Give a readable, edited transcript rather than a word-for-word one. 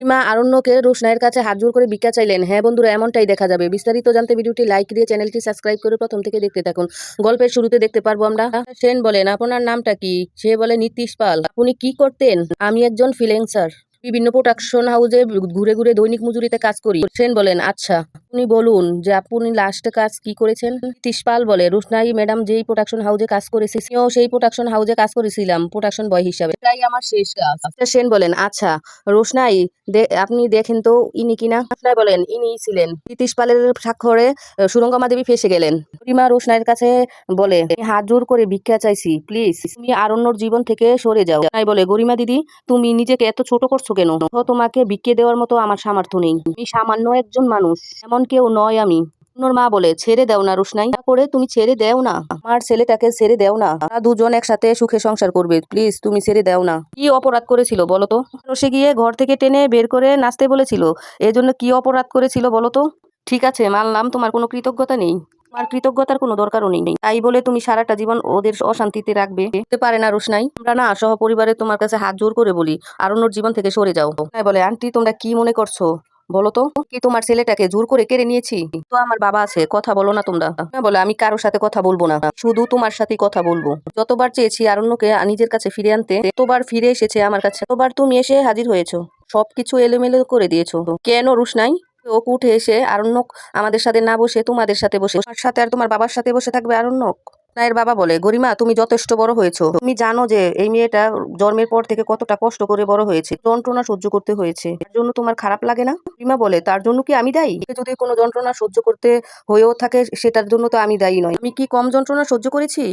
মা আরণ্যকে রোশনাইয়ের কাছে হাত জোর করে ভিক্ষা চাইলেন। হ্যাঁ বন্ধুরা, এমনটাই দেখা যাবে। বিস্তারিত জানতে ভিডিওটি লাইক দিয়ে চ্যানেলটি সাবস্ক্রাইব করে প্রথম থেকে দেখতে থাকুন। গল্পের শুরুতে দেখতে পারবো আমরা সেন বলেন, আপনার নামটা কি? সে বলে, নীতিশ পাল। আপনি কি করতেন? আমি একজন ফ্রিল্যান্সার, বিভিন্ন প্রোডাকশন হাউসে ঘুরে ঘুরে দৈনিক মজুরিতে কাজ করি। সেন বলেন, আচ্ছা, আপনি বলুন যে আপনি লাস্ট কাজ কি করেছেন? নীতিশ পাল বলে, রোশনাই ম্যাডাম যেই প্রোডাকশন হাউসে কাজ করেছে, সেই প্রোডাকশন হাউসে কাজ করেছিলাম প্রোডাকশন বয় হিসাবে। এটাই আমার শেষ কাজ। সেন বলেন, আচ্ছা রোশনাই, আপনি দেখেন তো ইনি কিনা। রোশনাই বলেন, ইনিই ছিলেন। নীতিশ পালের স্বাক্ষরে সুরঙ্গমা দেবী ফেসে গেলেন। গরিমা রোশনাইয়ের কাছে বলে, আমি হাত জোর করে ভিক্ষা চাইছি, প্লিজ তুমি আরণ্যর জীবন থেকে সরে যাও। রোশনাই বলে, গরিমা দিদি, তুমি নিজেকে এত ছোট করছো কেন? তোমাকে ভিক্ষে দেওয়ার মতো আমার সামর্থ্য নেই। আমি সামান্য একজন মানুষ, এমন কেউ নয় আমি। অন্যর মা বলে, ছেড়ে দাও না রোশনাই, করে তুমি ছেড়ে দাও না, আমার ছেলেটাকে ছেড়ে দাও না, তারা দুজন একসাথে সুখে সংসার করবে, প্লিজ তুমি ছেড়ে দাও না। কি অপরাধ করেছিল বলো তো? রসে গিয়ে ঘর থেকে টেনে বের করে নাচতে বলেছিল, এজন্য কি অপরাধ করেছিল বলো তো? ঠিক আছে, মানলাম তোমার কোনো কৃতজ্ঞতা নেই, তোমার কৃতজ্ঞতার কোনো দরকারও নেই, তাই বলে তুমি সারাটা জীবন ওদের অশান্তিতে রাখবে? হতে পারে না রোশনাই, আমরা না সহ পরিবারে তোমার কাছে হাত জোর করে বলি, আরণ্যর জীবন থেকে সরে যাও। বলে, আন্টি তোমরা কি মনে করছো বলো তো? কি তোমার ছেলেটাকে জোর করে কেড়ে নিয়েছি? তো আমার বাবা আছে, কথা বলো না তোমরা। বলে, আমি কারোর সাথে কথা বলবো না, শুধু তোমার সাথেই কথা বলবো। যতবার চেয়েছি আরণ্যকে নিজের কাছে ফিরে আনতে, ততবার ফিরে এসেছে আমার কাছে, ততবার তুমি এসে হাজির হয়েছো, সবকিছু এলোমেলো করে দিয়েছো। কেন রোশনাই? ওক উঠে এসে আরণ্যক আমাদের সাথে না বসে তোমাদের সাথে বসে, তোমার সাথে আর তোমার বাবার সাথে বসে থাকবে আরণ্যক? রায়ের বাবা বলে, গরিমা তুমি যথেষ্ট বড় হয়েছো, তুমি জানো যে এই মেয়েটা জন্মের পর থেকে কতটা কষ্ট করে বড় হয়েছে, যন্ত্রণা সহ্য করতে হয়েছে, তার জন্য তোমার খারাপ লাগে না? গরিমা বলে, তার জন্য কি আমি দায়ী? যদি কোনো যন্ত্রণা সহ্য করতে হয়েও থাকে, সেটার জন্য তো আমি দায়ী নই। আমি কি কম যন্ত্রণা সহ্য করেছি?